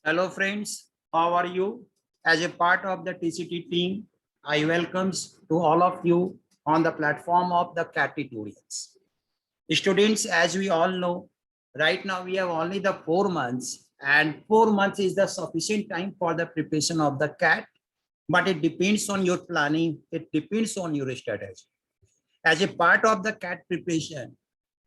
Hello friends, how are you? As a part of the TCT team, I welcomes to all of you on the platform of the CAT tutorials. Students, as we all know, right now we have only the 4 months and 4 months is the sufficient time for the preparation of the CAT, but it depends on your planning, it depends on your strategy. As a part of the CAT preparation,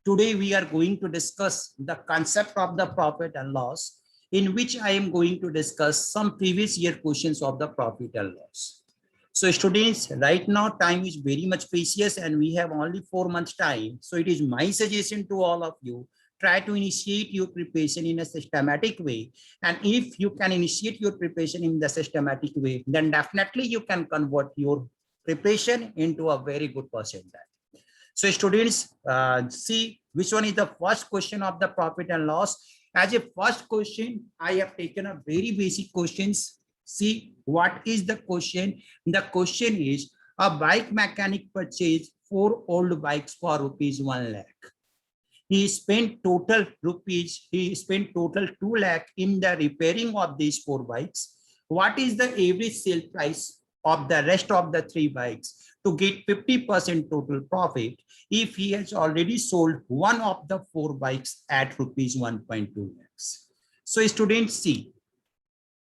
today we are going to discuss the concept of the profit and loss, in which I am going to discuss some previous year questions of the profit and loss. So students, right now time is very much precious and we have only 4 months time. So it is my suggestion to all of you, try to initiate your preparation in a systematic way. And if you can initiate your preparation in the systematic way, then definitely you can convert your preparation into a very good percentage. So students, see which one is the first question of the profit and loss. As a first question, I have taken a very basic questions. See what is the question? The question is, a bike mechanic purchased 4 old bikes for rupees 1 lakh. He spent total 2 lakh in the repairing of these 4 bikes. What is the average sale price of the rest of the 3 bikes to get 50% total profit if he has already sold one of the 4 bikes at rupees 1.2 lakhs? So students, see,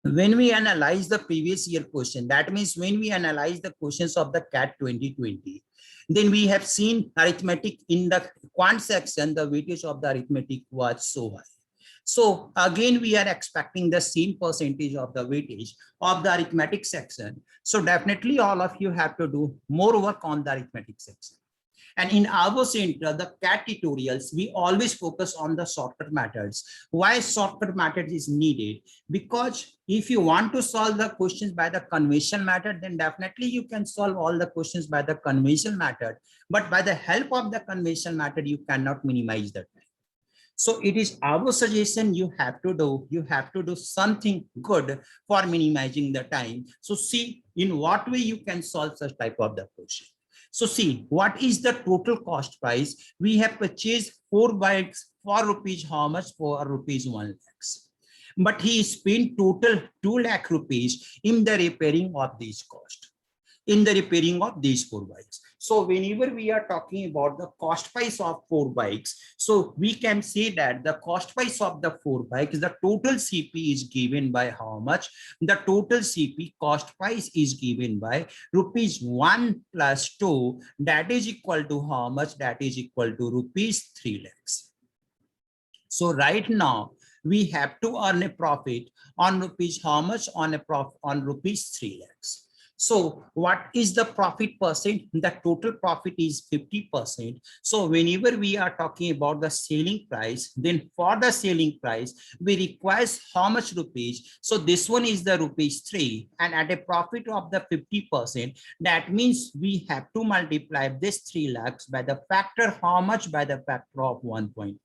when we analyze the previous year question, that means when we analyze the questions of the CAT 2020, then we have seen arithmetic in the quant section, the weightage of the arithmetic was so high. So again, we are expecting the same percentage of the weightage of the arithmetic section. So definitely all of you have to do more work on the arithmetic section. And in our center, the CAT tutorials, we always focus on the shortcut methods. Why shortcut methods is needed? Because if you want to solve the questions by the conventional method, then definitely you can solve all the questions by the conventional method. But by the help of the conventional method, you cannot minimize the time. So it is our suggestion you have to do something good for minimizing the time. So see in what way you can solve such type of the question. So see, what is the total cost price? We have purchased 4 bikes for rupees, how much? For rupees 1 lakhs. But he spent total 2 lakh rupees in the repairing of these costs, in the repairing of these 4 bikes. So whenever we are talking about the cost price of 4 bikes, so we can say that the cost price of the 4 bikes, the total CP is given by how much? The total CP cost price is given by rupees 1 plus 2, that is equal to how much? That is equal to rupees 3 lakhs. So right now we have to earn a profit on rupees how much? On a profit on rupees 3 lakhs. So what is the profit percent? The total profit is 50%. So whenever we are talking about the selling price, then for the selling price, we require how much rupees? So this one is the rupees 3, and at a profit of the 50%, that means we have to multiply this 3 lakhs by the factor how much? By the factor of 1.5.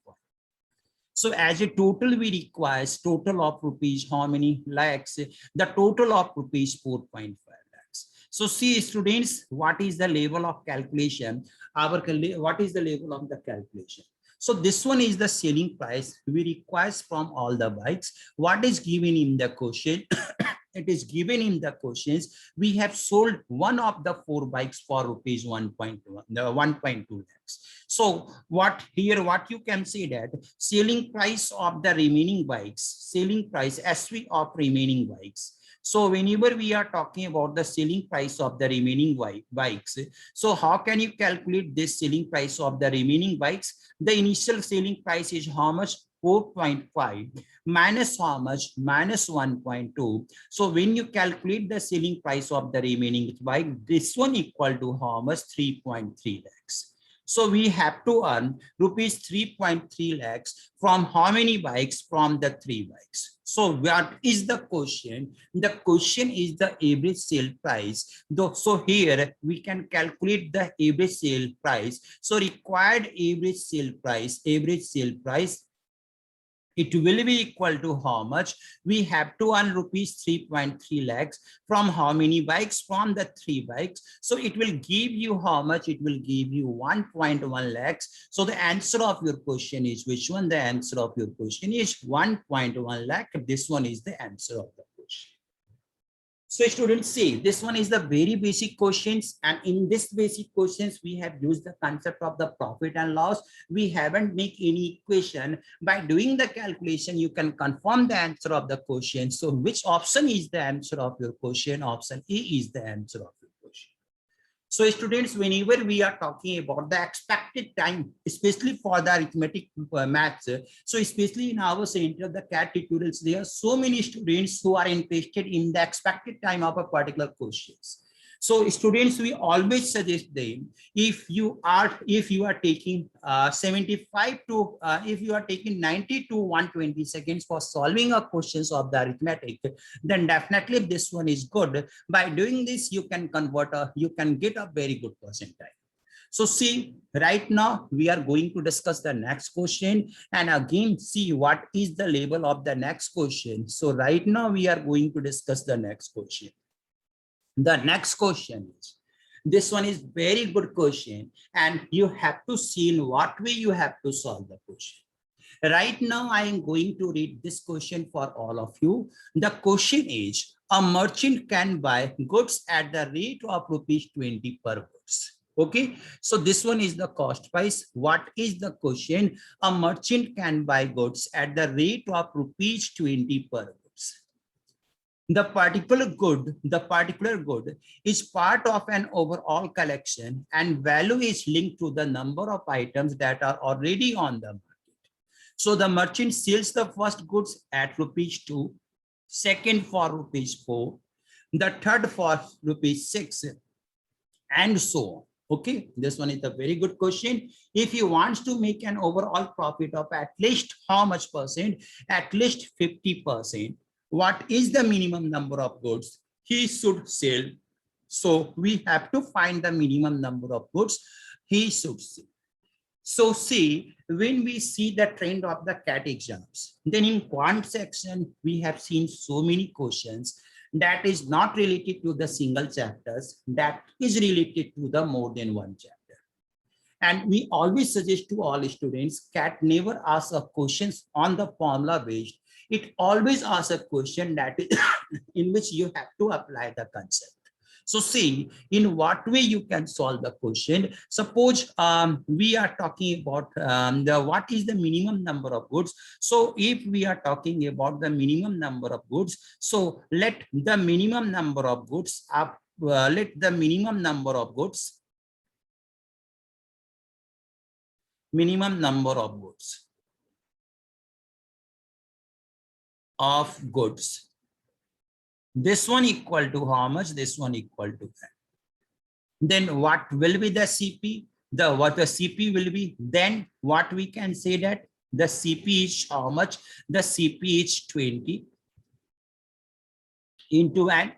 So as a total, we require total of rupees how many lakhs? The total of rupees 4.5 lakhs. So see students, what is the level of calculation? What is the level of the calculation? So this one is the selling price we require from all the bikes. What is given in the question? It is given in the questions. We have sold one of the 4 bikes for rupees 1.2 lakhs. So what here, what you can say that selling price of the remaining bikes, selling price SV of remaining bikes. So whenever we are talking about the selling price of the remaining bikes, so how can you calculate this selling price of the remaining bikes? The initial selling price is how much? 4.5 minus how much? Minus 1.2. So when you calculate the selling price of the remaining bike, this one equal to how much? 3.3 lakhs. So we have to earn rupees 3.3 lakhs from how many bikes? From the 3 bikes. So what is the question? The question is the average sale price. So here we can calculate the average sale price. So required average sale price it will be equal to how much? We have to earn rupees 3.3 lakhs from how many bikes? From the 3 bikes. So it will give you how much? It will give you 1.1 lakhs. So the answer of your question is which one? The answer of your question is 1.1 lakh. This one is the answer of the question. So students, see, this one is the very basic questions, and in this basic questions we have used the concept of the profit and loss. We haven't make any equation. By doing the calculation you can confirm the answer of the question. So which option is the answer of your question? Option A is the answer of your question. So students, whenever we are talking about the expected time, especially for the arithmetic maths, so especially in our center, the CAT tutorials, there are so many students who are interested in the expected time of a particular questions. So students, we always suggest them, if you are taking 75 to if you are taking 90 to 120 seconds for solving a questions of the arithmetic, then definitely this one is good. By doing this, you can you can get a very good percentile. So see, right now we are going to discuss the next question, and again see what is the label of the next question. So right now we are going to discuss the next question. The next question is, this one is very good question, and you have to see in what way you have to solve the question. Right now, I am going to read this question for all of you. The question is, a merchant can buy goods at the rate of rupees 20 per goods. Okay, so this one is the cost price. What is the question? A merchant can buy goods at the rate of rupees 20 per goods. The particular good is part of an overall collection, and value is linked to the number of items that are already on the market. So the merchant sells the first goods at rupees 2, second for rupees 4, the third for rupees 6, and so on. Okay, this one is a very good question. If he wants to make an overall profit of at least how much percent? At least 50%. What is the minimum number of goods he should sell? So we have to find the minimum number of goods he should sell. So see, when we see the trend of the CAT exams, then in quant section, we have seen so many questions that is not related to the single chapters, that is related to the more than one chapter. And we always suggest to all students, CAT never asks a questions on the formula based. It always asks a question that is in which you have to apply the concept. So see, in what way you can solve the question. Suppose we are talking about what is the minimum number of goods. So if we are talking about the minimum number of goods, so let the minimum number of goods of goods. This one equal to how much? This one equal to that. Then what will be the CP? What the CP will be? Then what we can say that the CP is how much? The CP is 20 into N.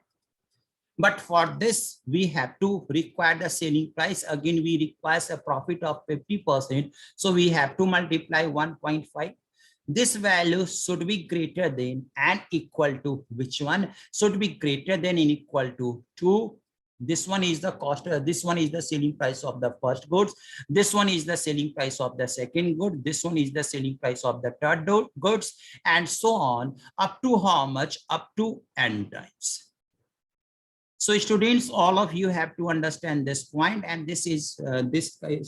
But for this, we have to require the selling price. Again, we require a profit of 50%. So we have to multiply 1.5. This value should be greater than and equal to which one? Should be greater than and equal to 2. This one is the cost. This one is the selling price of the first goods. This one is the selling price of the second good. This one is the selling price of the third goods, and so on, up to how much? Up to n times. So students, all of you have to understand this point, and this step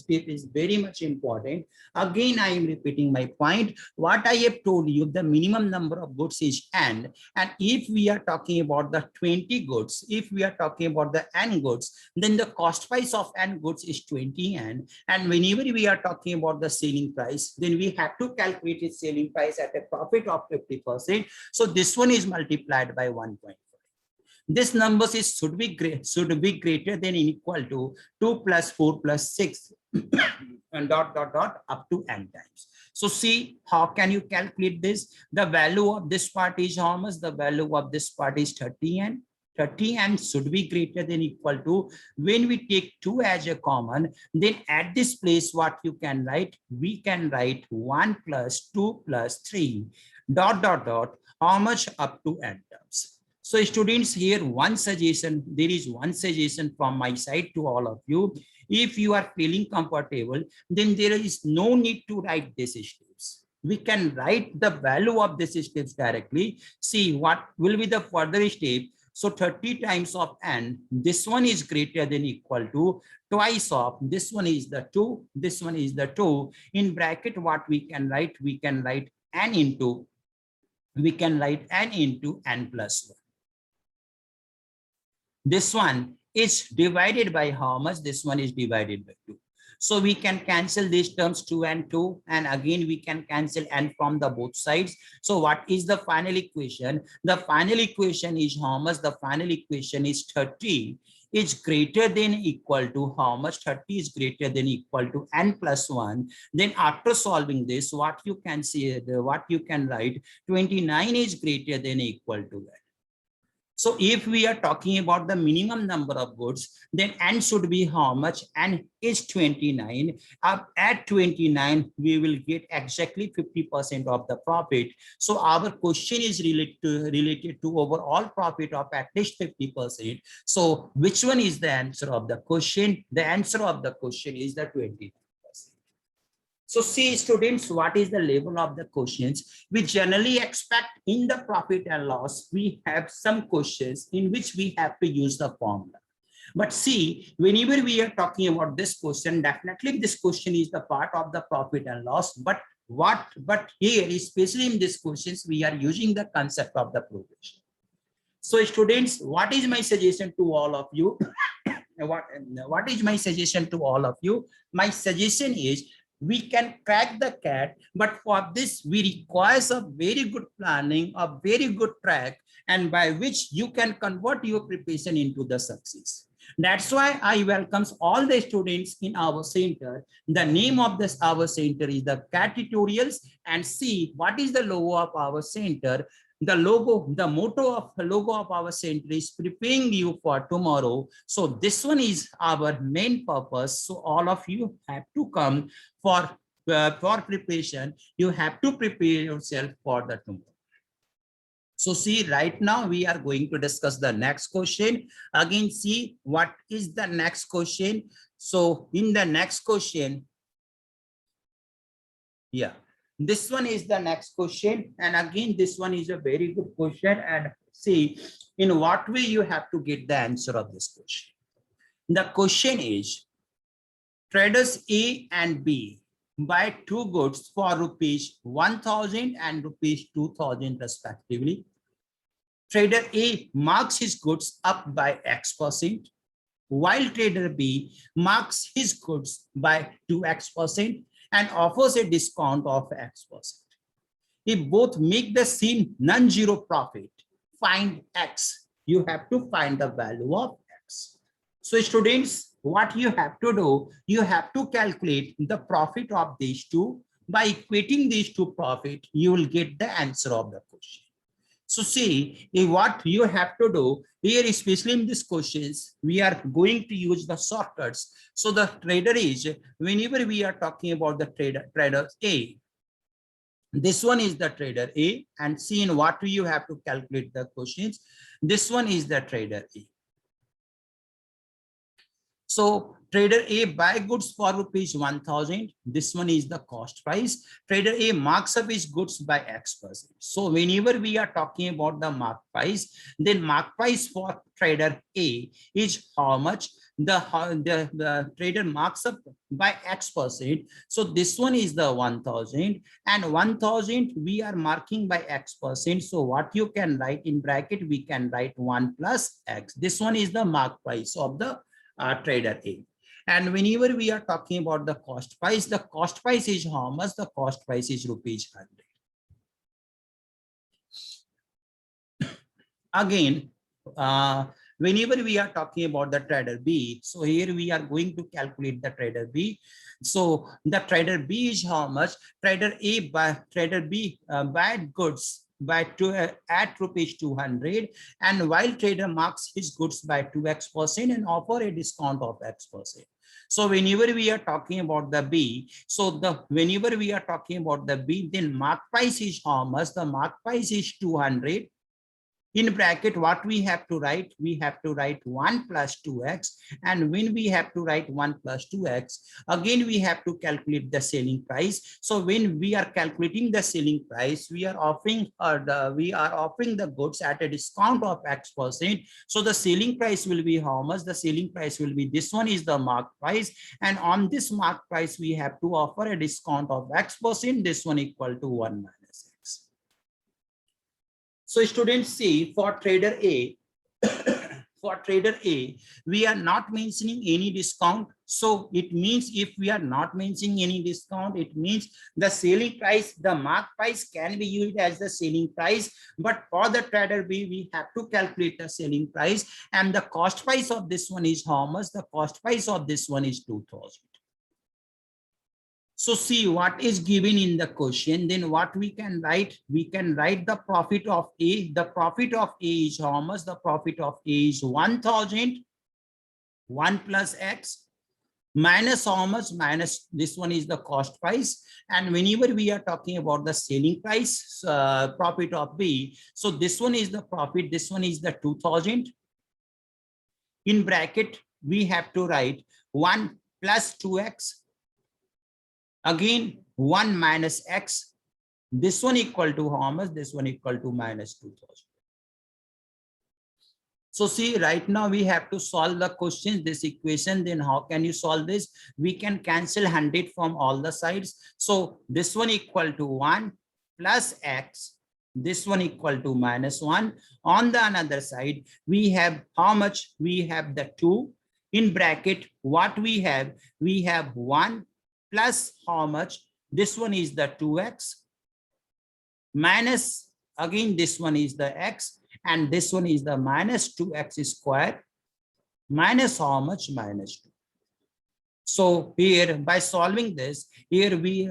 is very much important. Again, I am repeating my point. What I have told you, the minimum number of goods is n, and if we are talking about the 20 goods, if we are talking about the n goods, then the cost price of n goods is 20n, and whenever we are talking about the selling price, then we have to calculate its selling price at a profit of 50%. So this one is multiplied by 1.5. This number should be greater than and equal to 2 plus 4 plus 6 and dot up to n times. So see, how can you calculate this? The value of this part is how much? The value of this part is 30n. 30 and should be greater than equal to, when we take 2 as a common, then at this place what you can write, we can write 1 plus 2 plus 3 dot dot dot, how much up to n terms. So students, here one suggestion, there is one suggestion from my side to all of you. If you are feeling comfortable, then there is no need to write these steps. We can write the value of these steps directly. See what will be the further step. So 30 times of n, this one is greater than equal to twice of, this one is the 2, this one is the 2. In bracket, what we can write? We can write n into, n plus 1. This one is divided by how much? This one is divided by 2. So we can cancel these terms 2 and 2, and again we can cancel n from the both sides. So what is the final equation? The final equation is how much? The final equation is 30 is greater than equal to how much? 30 is greater than equal to n plus 1. Then after solving this, what you can see, what you can write, 29 is greater than equal to that. So if we are talking about the minimum number of goods, then n should be how much? N is 29. Up at 29, we will get exactly 50% of the profit. So our question is related to overall profit of at least 50%. So which one is the answer of the question? The answer of the question is the 29%. So see students, what is the level of the questions? We generally expect in the profit and loss, we have some questions in which we have to use the formula. But see, whenever we are talking about this question, definitely this question is the part of the profit and loss. But here, especially in these questions, we are using the concept of the progression. So students, what is my suggestion to all of you? What is my suggestion to all of you? My suggestion is, we can crack the cat, but for this we require a very good planning, a very good track, and by which you can convert your preparation into the success. That's why I welcome all the students in our center. The name of this our center is the CAT Tutorials, and see what is the logo of our center. The motto of the logo of our center is preparing you for tomorrow. So this one is our main purpose. So all of you have to come for preparation. You have to prepare yourself for the tomorrow. So see, right now we are going to discuss the next question. Again, see what is the next question. So in the next question, yeah. This one is the next question, and again this one is a very good question, and see in what way you have to get the answer of this question. The question is, traders A and B buy two goods for rupees 1,000 and rupees 2,000 respectively. Trader A marks his goods up by X%, while trader B marks his goods by 2X% and offers a discount of X%. If both make the same non-zero profit, find X. You have to find the value of X. So students, what you have to do, you have to calculate the profit of these two. By equating these two profit, you will get the answer of the question. So see, what you have to do here, especially in these questions, we are going to use the shortcuts. So the trader is, whenever we are talking about the trader A, this one is the trader A, and see in what way you have to calculate the questions. This one is the trader A. So trader A buy goods for rupees 1,000. This one is the cost price. Trader A marks up his goods by X%. So whenever we are talking about the mark price, then mark price for trader A is how much? The trader marks up by X%. So this one is the 1,000, and 1,000 we are marking by X%. So what you can write in bracket, we can write 1 plus X. This one is the mark price of the trader A. And whenever we are talking about the cost price is how much? The cost price is rupees 100. Again, whenever we are talking about the trader B, so here we are going to calculate the trader B. So the trader B is how much? Trader B buy goods at rupees 200, and while trader marks his goods by 2x% and offer a discount of x%. So whenever we are talking about the B, whenever we are talking about the B, then mark price is how much? The mark price is 200. In bracket, what we have to write? We have to write 1 plus 2x. And when we have to write 1 plus 2x, again, we have to calculate the selling price. So when we are calculating the selling price, we are offering the goods at a discount of x%. So the selling price will be how much? The selling price will be, this one is the mark price. And on this mark price, we have to offer a discount of x%. This one equal to 1 minus x. So students, see, for trader A, we are not mentioning any discount. So it means if we are not mentioning any discount, it means the selling price, the mark price can be used as the selling price. But for the trader B, we have to calculate the selling price, and the cost price of this one is how much? The cost price of this one is 2,000. So see what is given in the question, then what we can write? We can write the profit of A. The profit of A is how much? The profit of A is 1,000, 1 plus X, minus how much? Minus this one is the cost price. And whenever we are talking about the selling price, profit of B, so this one is the profit, this one is the 2,000. In bracket, we have to write 1 plus 2x. Again, 1 minus x, this one equal to how much? This one equal to minus 2,000. So see, right now we have to solve the question, this equation. Then how can you solve this? We can cancel 100 from all the sides. So this one equal to 1 plus x, this one equal to minus 1. On the another side, we have how much? We have the 2. In bracket, what we have? We have 1 plus how much? This one is the 2x minus, again, this one is the x, and this one is the minus 2x squared minus how much? Minus 2. So here, by solving this, here we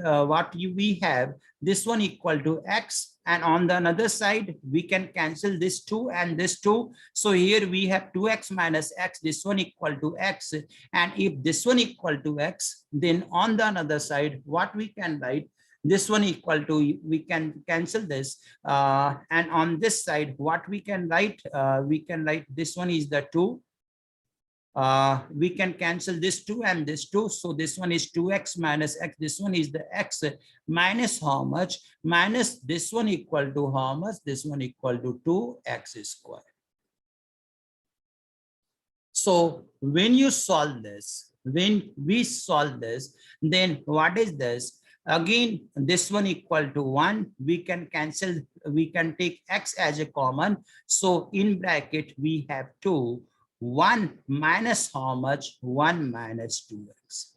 we have this one equal to x, and on the another side we can cancel this 2 and this 2. So here we have 2x minus x, this one equal to x, and if this one equal to x, then on the another side what we can write? This one equal to, we can cancel this, and on this side what we can write? We can write this one is the 2. We can cancel this 2 and this 2. So this one is 2x minus x. This one is the x minus how much? Minus this one equal to how much? This one equal to 2x squared. So when you solve this, when we solve this, then what is this? Again, this one equal to 1. We can cancel, we can take x as a common. So in bracket, we have 2. 1 minus how much? 1 minus 2x.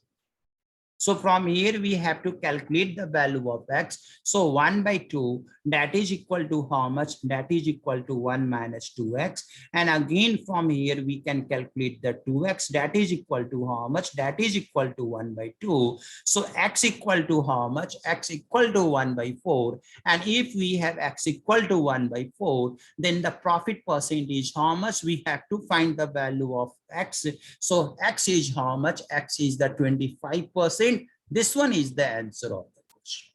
So from here we have to calculate the value of x. So 1 by 2, that is equal to how much? That is equal to 1 minus 2x. And again from here we can calculate the 2x. That is equal to how much? That is equal to 1 by 2. So x equal to how much? X equal to 1 by 4. And if we have x equal to 1 by 4, then the profit percentage, how much? We have to find the value of x. So x is how much? X is the 25%. This one is the answer of the question.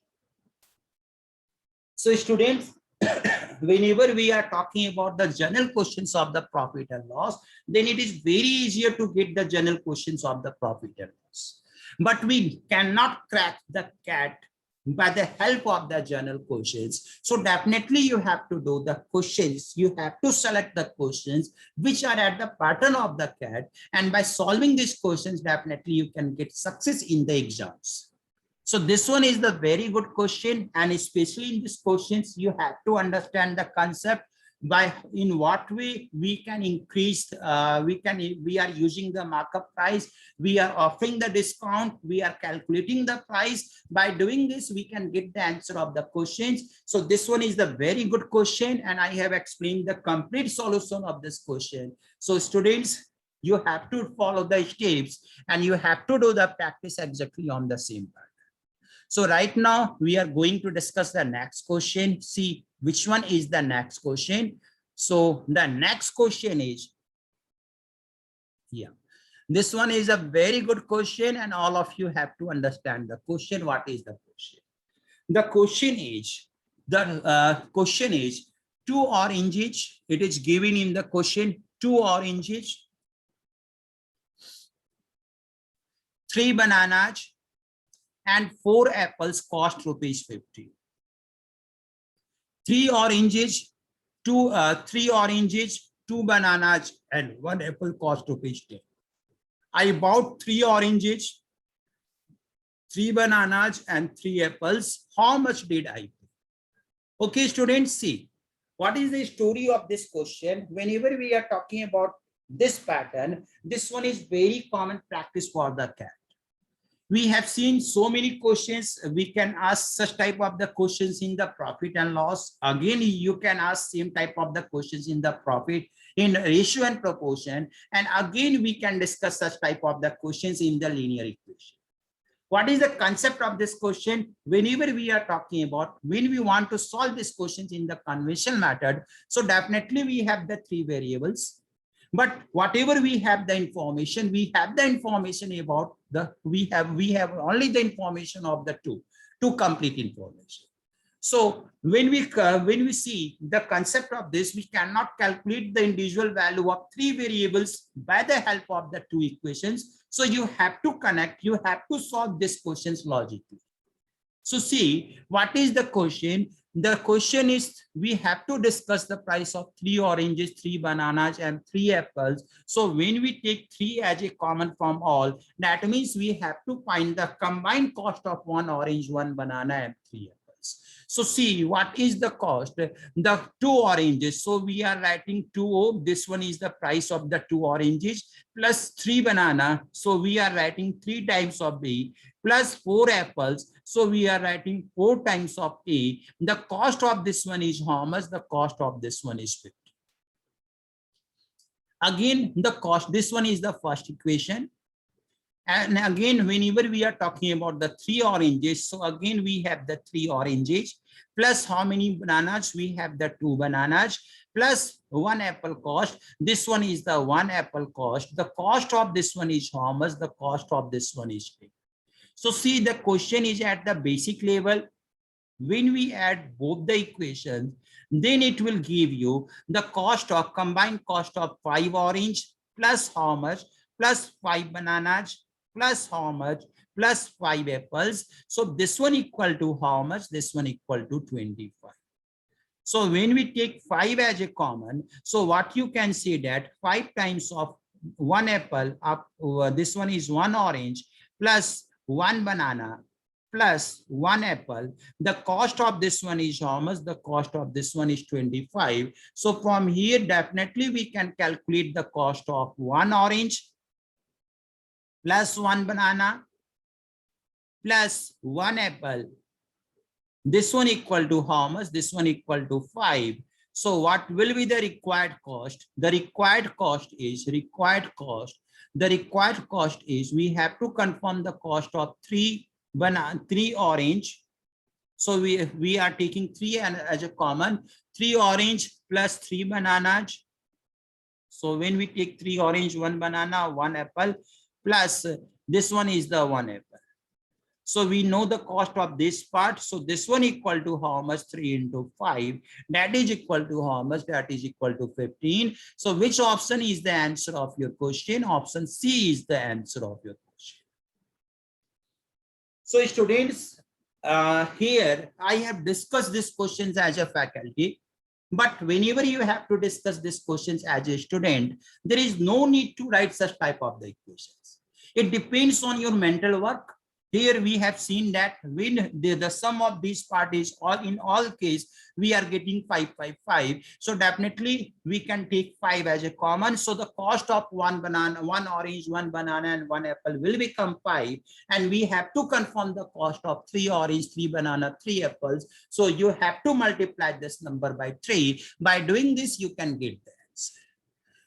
So students, whenever we are talking about the general questions of the profit and loss, then it is very easier to get the general questions of the profit and loss. But we cannot crack the cat by the help of the general questions. So definitely you have to do the questions. You have to select the questions which are at the pattern of the cat. And by solving these questions, definitely you can get success in the exams. So this one is the very good question. And especially in these questions, you have to understand the concept. By in what way we can increase, we are using the markup price, we are offering the discount, we are calculating the price. By doing this, we can get the answer of the questions. So this one is the very good question, and I have explained the complete solution of this question. So students, you have to follow the steps and you have to do the practice exactly on the same pattern. So right now we are going to discuss the next question. See which one is the next question. So the next question is, yeah, this one is a very good question and all of you have to understand the question. What is the question? The question is 2 oranges. It is given in the question 2 oranges, 3 bananas and 4 apples cost ₹50. 3 oranges, 2 bananas and 1 apple cost ₹10. I bought 3 oranges, 3 bananas and 3 apples. How much did I pay? Okay, students, see what is the story of this question. Whenever we are talking about this pattern, this one is very common practice for the CAT. We have seen so many questions. We can ask such type of the questions in the profit and loss. Again, you can ask same type of the questions in the profit, in ratio and proportion. And again, we can discuss such type of the questions in the linear equation. What is the concept of this question? Whenever we are talking about, when we want to solve these questions in the conventional method, so definitely we have the 3 variables. But whatever we have the information about the, we have only the information of the two complete information. So when we see the concept of this, we cannot calculate the individual value of 3 variables by the help of the 2 equations. So you have to connect, you have to solve these questions logically. So see, what is the question? The question is, we have to discuss the price of 3 oranges, 3 bananas and 3 apples. So when we take 3 as a common from all, that means we have to find the combined cost of 1 orange, 1 banana and 3 apples. So see, what is the cost? The 2 oranges. So we are writing 2. This one is the price of the 2 oranges plus 3 banana. So we are writing 3 times of B plus 4 apples. So we are writing 4 times of A. The cost of this one is how much? The cost of this one is 50. Again, the cost, this one is the first equation. And again, whenever we are talking about the 3 oranges, so again, we have the 3 oranges plus how many bananas? We have the 2 bananas plus 1 apple cost. This one is the 1 apple cost. The cost of this one is how much? The cost of this one is 10. So see, the question is at the basic level. When we add both the equations, then it will give you the cost of combined cost of 5 orange plus how much? Plus 5 bananas plus how much? Plus 5 apples. So this one equal to how much? This one equal to 25. So when we take 5 as a common, so what you can say that 5 times of 1 apple up, this one is 1 orange plus 1 banana plus 1 apple. The cost of this one is how much? The cost of this one is 25. So from here, definitely we can calculate the cost of 1 orange plus 1 banana plus 1 apple. This one equal to how much? This one equal to 5. So what will be the required cost? The required cost is the required cost is we have to confirm the cost of 3 orange. So we are taking 3 as a common, 3 orange plus 3 bananas. So when we take 3 orange, 1 banana, 1 apple plus this one is the 1 apple. So we know the cost of this part. So this one equal to how much? 3 into 5. That is equal to how much? That is equal to 15. So which option is the answer of your question? Option C is the answer of your question. So students, here I have discussed these questions as a faculty. But whenever you have to discuss these questions as a student, there is no need to write such type of the equations. It depends on your mental work. Here we have seen that when the sum of these parties, in all case, we are getting 5, 5, 5. So definitely we can take 5 as a common. So the cost of 1 banana, 1 orange, 1 banana and 1 apple will become 5. And we have to confirm the cost of 3 orange, 3 banana, 3 apples. So you have to multiply this number by 3. By doing this, you can get the answer.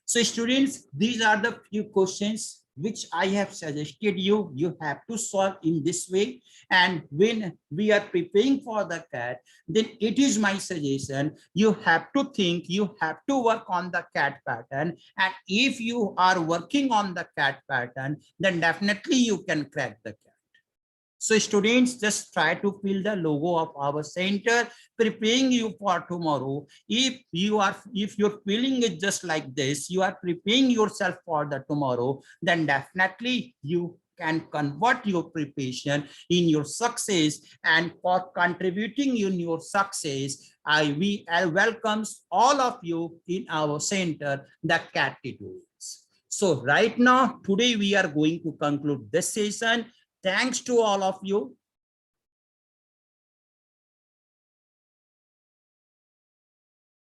So students, these are the few questions which I have suggested you, you have to solve in this way. And when we are preparing for the CAT, then it is my suggestion, you have to think, you have to work on the CAT pattern. And if you are working on the CAT pattern, then definitely you can crack the CAT. So students, just try to fill the logo of our center, preparing you for tomorrow. If you're feeling it just like this, you are preparing yourself for the tomorrow, then definitely you can convert your preparation in your success. And for contributing in your success, I welcomes all of you in our center, the CAT tutorials. So right now, today we are going to conclude this session. Thanks to all of you.